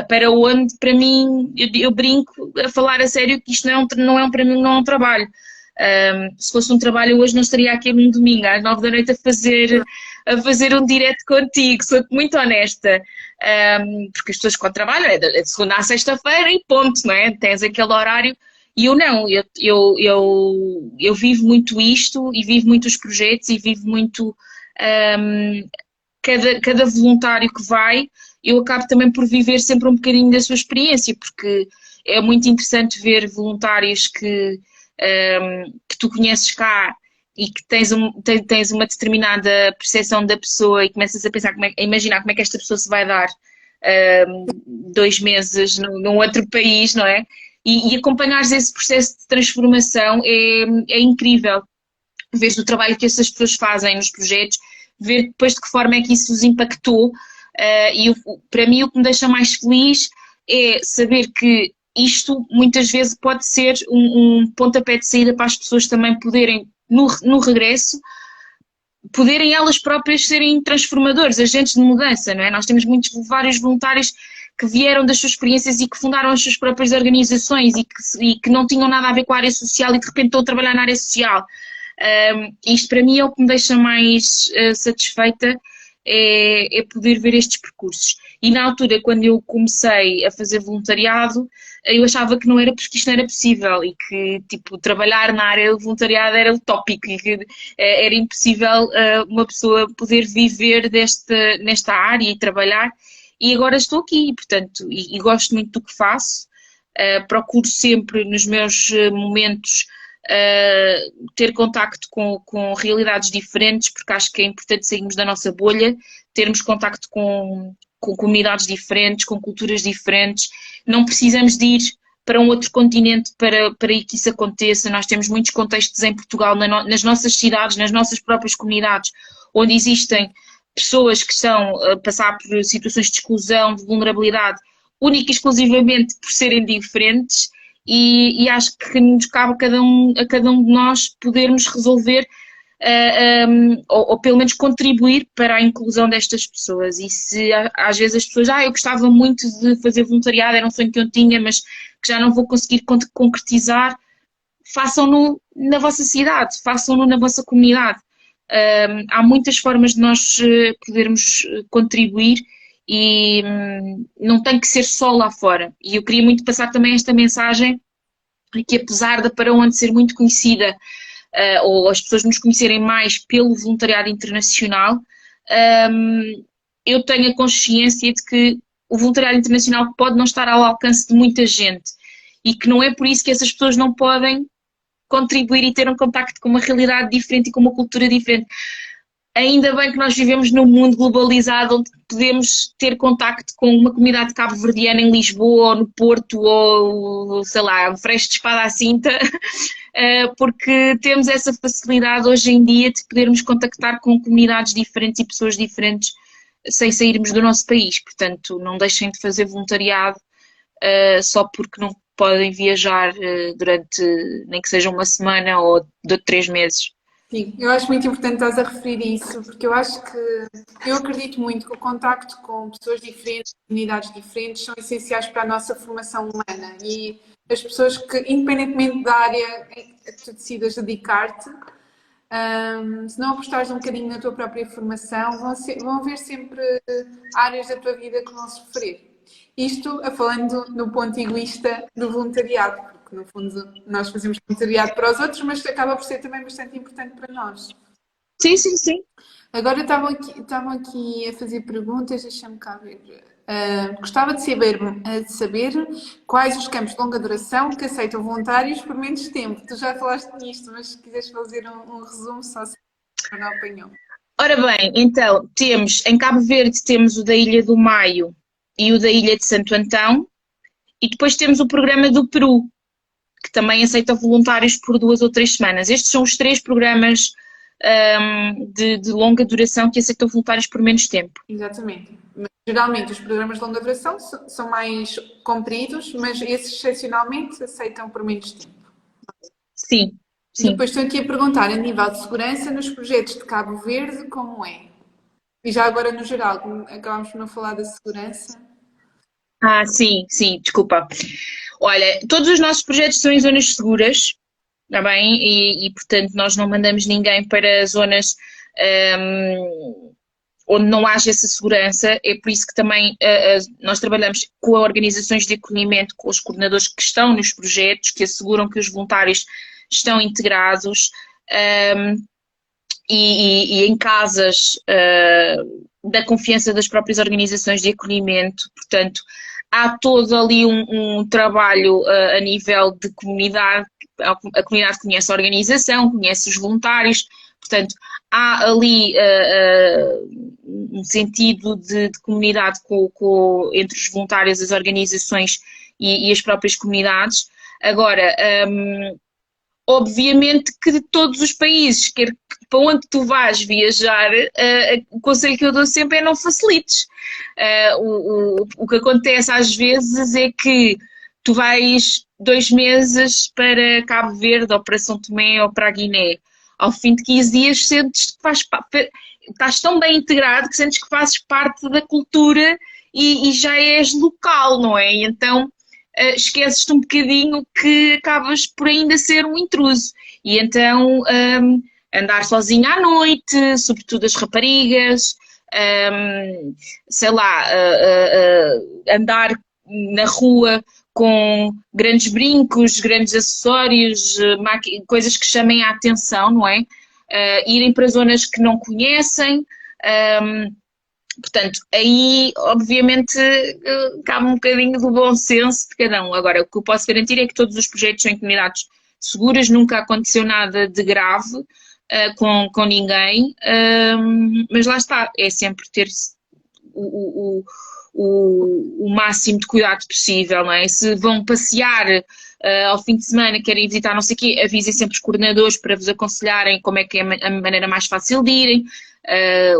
Para onde, para mim, eu brinco a falar a sério que isto para mim não é um trabalho. Se fosse um trabalho, eu hoje não estaria aqui num domingo às 9 da noite a fazer um direto contigo, sou muito honesta, porque as pessoas que trabalham é de segunda à sexta-feira e ponto, não é? Tens aquele horário, e eu não, eu vivo muito isto, e vivo muito os projetos, e vivo muito cada voluntário que vai, eu acabo também por viver sempre um bocadinho da sua experiência, porque é muito interessante ver voluntários que tu conheces cá, e que tens uma determinada percepção da pessoa, e começas a pensar, a imaginar como é que esta pessoa se vai dar 2 meses num outro país, não é? E acompanhares esse processo de transformação é incrível. Vês o trabalho que essas pessoas fazem nos projetos, ver depois de que forma é que isso os impactou, para mim o que me deixa mais feliz é saber que isto muitas vezes pode ser um pontapé de saída para as pessoas também poderem, no regresso, poderem elas próprias serem transformadores, agentes de mudança, não é? Nós temos vários voluntários que vieram das suas experiências e que fundaram as suas próprias organizações, e que não tinham nada a ver com a área social, e de repente estão a trabalhar na área social. Isto para mim é o que me deixa mais satisfeita, é poder ver estes percursos. E na altura, quando eu comecei a fazer voluntariado, eu achava que isto não era possível, e que tipo, trabalhar na área do voluntariado era utópico, e que era impossível uma pessoa poder viver nesta área e trabalhar. E agora estou aqui, portanto, e gosto muito do que faço. Procuro sempre nos meus momentos ter contacto com realidades diferentes, porque acho que é importante sairmos da nossa bolha, termos contacto com comunidades diferentes, com culturas diferentes. Não precisamos de ir para um outro continente para que isso aconteça. Nós temos muitos contextos em Portugal, nas nossas cidades, nas nossas próprias comunidades, onde existem pessoas que estão a passar por situações de exclusão, de vulnerabilidade, única e exclusivamente por serem diferentes, e acho que nos cabe a cada um de nós podermos resolver ou pelo menos contribuir para a inclusão destas pessoas. E se às vezes as pessoas, eu gostava muito de fazer voluntariado, era um sonho que eu tinha, mas que já não vou conseguir concretizar, façam-no na vossa cidade, façam-no na vossa comunidade. Há muitas formas de nós podermos contribuir e não tem que ser só lá fora. E eu queria muito passar também esta mensagem, que apesar da Para Onde ser muito conhecida, ou as pessoas nos conhecerem mais pelo voluntariado internacional, eu tenho a consciência de que o voluntariado internacional pode não estar ao alcance de muita gente e que não é por isso que essas pessoas não podem contribuir e ter um contacto com uma realidade diferente e com uma cultura diferente. Ainda bem que nós vivemos num mundo globalizado onde podemos ter contacto com uma comunidade cabo-verdiana em Lisboa ou no Porto ou, sei lá, Freixo de Espada à Cinta, porque temos essa facilidade hoje em dia de podermos contactar com comunidades diferentes e pessoas diferentes sem sairmos do nosso país. Portanto, não deixem de fazer voluntariado só porque não podem viajar durante, nem que seja uma semana ou 3 meses. Sim, eu acho muito importante estás a referir isso, porque eu acredito muito que o contacto com pessoas diferentes, comunidades diferentes, são essenciais para a nossa formação humana e as pessoas que, independentemente da área a que tu decidas dedicar-te, se não apostares um bocadinho na tua própria formação, vão haver sempre áreas da tua vida que vão sofrer. Isto falando no ponto egoísta do voluntariado, porque no fundo nós fazemos voluntariado para os outros, mas acaba por ser também bastante importante para nós. Sim, sim, sim. Agora estavam aqui a fazer perguntas, deixa-me cá ver. Gostava de saber quais os campos de longa duração que aceitam voluntários por menos tempo. Tu já falaste nisto, mas se quiseres fazer um resumo só se não apanhou. Ora bem, então, em Cabo Verde temos o da Ilha do Maio e o da Ilha de Santo Antão, e depois temos o programa do Peru, que também aceita voluntários por 2 ou 3 semanas. Estes são os 3 programas de longa duração que aceitam voluntários por menos tempo. Exatamente. Mas, geralmente os programas de longa duração são mais compridos, mas esses excepcionalmente aceitam por menos tempo. Sim, sim. Depois estou aqui a perguntar, a nível de segurança, nos projetos de Cabo Verde, como é? E já agora no geral, acabámos por não falar da segurança. Sim, sim, desculpa. Olha, todos os nossos projetos são em zonas seguras, está bem? E portanto, nós não mandamos ninguém para zonas onde não haja essa segurança. É por isso que também nós trabalhamos com organizações de acolhimento, com os coordenadores que estão nos projetos, que asseguram que os voluntários estão integrados e em casas da confiança das próprias organizações de acolhimento. Portanto, há todo ali um trabalho a nível de comunidade. A comunidade conhece a organização, conhece os voluntários, portanto, há ali um sentido de comunidade entre os voluntários, as organizações e as próprias comunidades. Agora, obviamente que de todos os países, quer para onde tu vais viajar, o conselho que eu dou sempre é não facilites. O que acontece às vezes é que tu vais 2 meses para Cabo Verde, ou para São Tomé, ou para a Guiné. Ao fim de 15 dias sentes que estás tão bem integrado que sentes que fazes parte da cultura e já és local, não é? Então esqueces-te um bocadinho que acabas por ainda ser um intruso. E então andar sozinha à noite, sobretudo as raparigas, sei lá, andar na rua com grandes brincos, grandes acessórios, coisas que chamem a atenção, não é? Irem para zonas que não conhecem. Portanto, aí, obviamente, cabe um bocadinho do bom senso de cada um. Agora, o que eu posso garantir é que todos os projetos são em comunidades seguras, nunca aconteceu nada de grave com ninguém, mas lá está, é sempre ter o máximo de cuidado possível, não é? Se vão passear ao fim de semana, querem visitar não sei o quê, avisem sempre os coordenadores para vos aconselharem como é que é a maneira mais fácil de irem,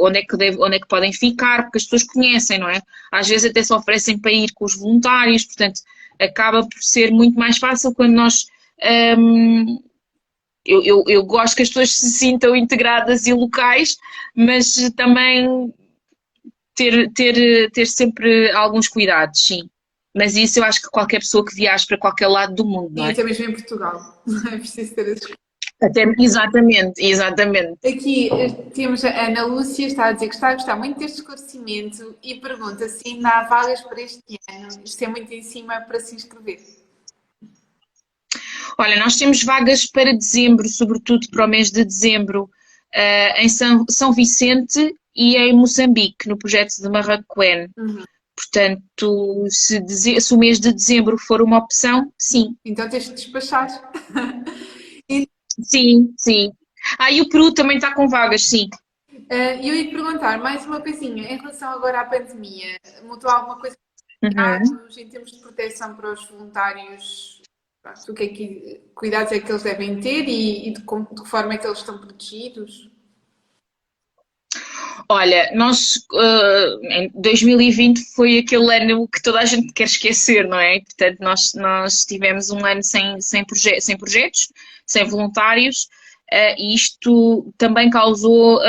onde é que podem ficar, porque as pessoas conhecem, não é? Às vezes até se oferecem para ir com os voluntários, portanto, acaba por ser muito mais fácil quando nós. Eu gosto que as pessoas se sintam integradas e locais, mas também ter sempre alguns cuidados, sim. Mas isso eu acho que qualquer pessoa que viaje para qualquer lado do mundo, não E é? até mesmo em Portugal. Não é preciso ter esses. Exatamente, exatamente. Aqui temos a Ana Lúcia, está a dizer que está a gostar muito deste esclarecimento e pergunta se ainda há vagas para este ano. Isto é muito em cima para se inscrever. Olha, nós temos vagas para dezembro, sobretudo para o mês de dezembro, em São Vicente e em Moçambique, no projeto de Marrakech. Portanto, se o mês de dezembro for uma opção, sim. Então tens de despachar. Sim, sim. E o Peru também está com vagas, sim. E eu ia te perguntar mais uma coisinha em relação agora à pandemia. Mudou alguma coisa Uhum. em termos de proteção para os voluntários? Pronto, o que é cuidados é que eles devem ter e de que forma é que eles estão protegidos? Olha, nós em 2020 foi aquele ano que toda a gente quer esquecer, não é? Portanto, nós tivemos um ano sem projetos, sem voluntários, e isto também causou,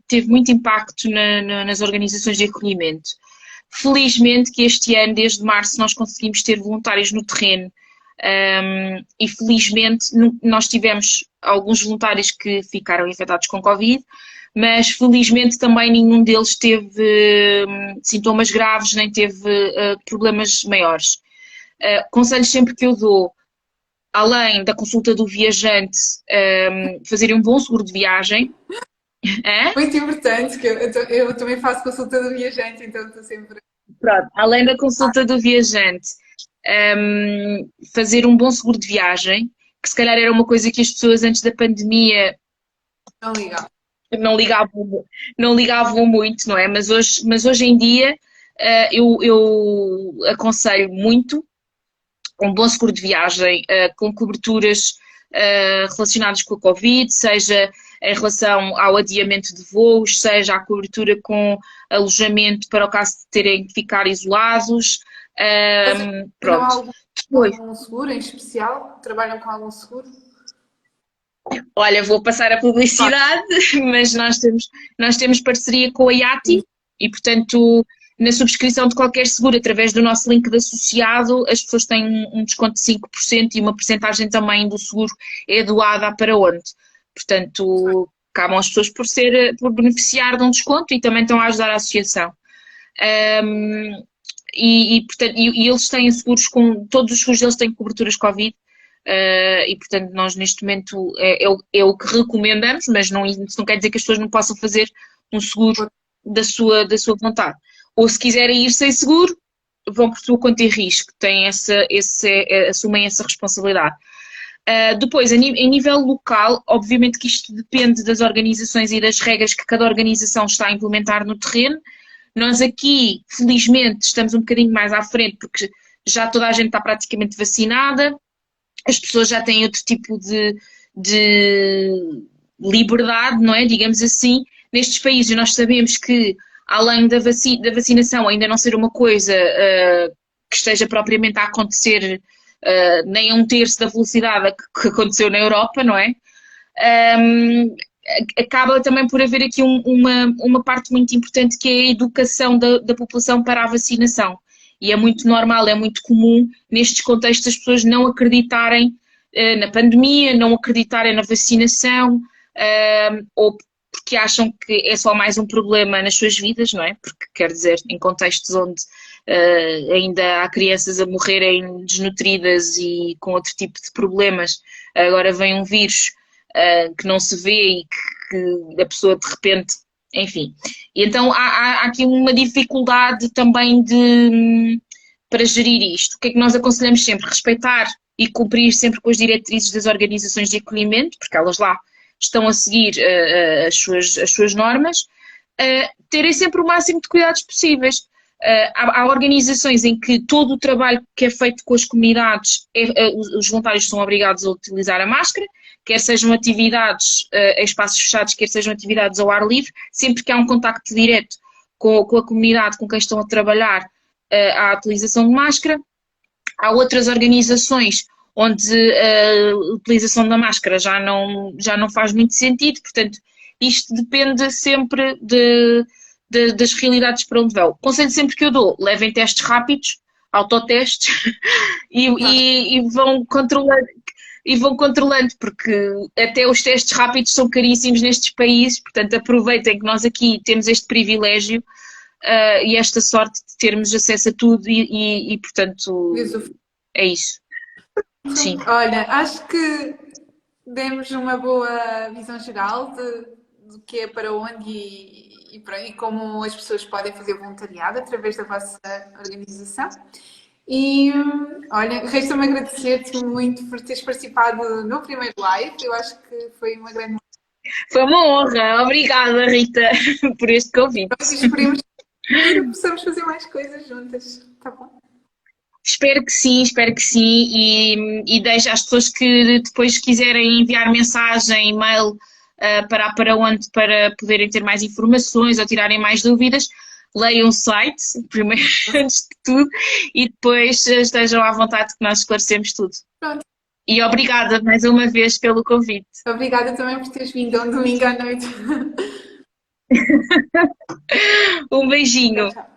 teve muito impacto nas organizações de acolhimento. Felizmente que este ano, desde março, nós conseguimos ter voluntários no terreno, e felizmente nós tivemos alguns voluntários que ficaram infectados com Covid, mas felizmente também nenhum deles teve sintomas graves, nem teve problemas maiores. Conselhos sempre que eu dou, além da consulta do viajante, fazerem um bom seguro de viagem. Muito importante, que eu também faço consulta do viajante, então estou sempre. Pronto, além da consulta do viajante, fazer um bom seguro de viagem, que se calhar era uma coisa que as pessoas antes da pandemia Não ligar. não ligavam, não ligavam muito, não é? Mas hoje em dia eu aconselho muito um bom seguro de viagem com coberturas relacionadas com a Covid, seja em relação ao adiamento de voos, seja a cobertura com alojamento para o caso de terem que ficar isolados. Não há Pronto. Depois, algum seguro em especial? Trabalham com algum seguro? olha, vou passar a publicidade, mas nós temos parceria com a IATI e, portanto, na subscrição de qualquer seguro, através do nosso link de associado, as pessoas têm um desconto de 5% e uma percentagem também do seguro é doada para onde. Portanto, acabam as pessoas por beneficiar de um desconto e também estão a ajudar a associação. Portanto, eles têm seguros todos os seguros deles têm coberturas Covid. E portanto nós neste momento é o que recomendamos, mas isso não quer dizer que as pessoas não possam fazer um seguro da sua vontade. Ou se quiserem ir sem seguro, vão por sua conta e risco, têm assumem essa responsabilidade. Depois, em nível local, obviamente que isto depende das organizações e das regras que cada organização está a implementar no terreno. Nós aqui, felizmente, estamos um bocadinho mais à frente, porque já toda a gente está praticamente vacinada, as pessoas já têm outro tipo de liberdade, não é? Digamos assim. Nestes países nós sabemos que, além da vacinação ainda não ser uma coisa que esteja propriamente a acontecer nem a um terço da velocidade que aconteceu na Europa, não é? Acaba também por haver aqui uma parte muito importante que é a educação da população para a vacinação. E é muito normal, é muito comum nestes contextos as pessoas não acreditarem na pandemia, não acreditarem na vacinação, ou porque acham que é só mais um problema nas suas vidas, não é? Porque, quer dizer, em contextos onde ainda há crianças a morrerem desnutridas e com outro tipo de problemas, agora vem um vírus que não se vê e que a pessoa de repente, enfim. E então há aqui uma dificuldade também para gerir isto. O que é que nós aconselhamos sempre? Respeitar e cumprir sempre com as diretrizes das organizações de acolhimento, porque elas lá estão a seguir as suas normas, terem sempre o máximo de cuidados possíveis. Há organizações em que todo o trabalho que é feito com as comunidades, os voluntários são obrigados a utilizar a máscara, quer sejam atividades em espaços fechados, quer sejam atividades ao ar livre, sempre que há um contacto direto com a comunidade com quem estão a trabalhar, há a utilização de máscara. Há outras organizações onde a utilização da máscara já não faz muito sentido, portanto, isto depende sempre das realidades para onde vão. O conselho sempre que eu dou, levem testes rápidos, autotestes, e vão controlando. E vão controlando, porque até os testes rápidos são caríssimos nestes países, portanto aproveitem que nós aqui temos este privilégio e esta sorte de termos acesso a tudo e portanto, é isso. Sim. Olha, acho que demos uma boa visão geral do que é para onde e como as pessoas podem fazer voluntariado através da vossa organização. E olha, resta-me agradecer-te muito por teres participado no primeiro live. Eu acho que foi uma grande. Foi uma honra. Obrigada, Rita, por este convite. Nós esperemos que possamos fazer mais coisas juntas. Tá bom? Espero que sim, e deixo às pessoas que depois quiserem enviar mensagem, e-mail para onde, para poderem ter mais informações ou tirarem mais dúvidas, leiam o site, primeiro, antes de tudo, e depois estejam à vontade que nós esclarecemos tudo. Pronto. E obrigada mais uma vez pelo convite. Obrigada também por teres vindo um domingo à noite. Um beijinho. Tchau, tchau.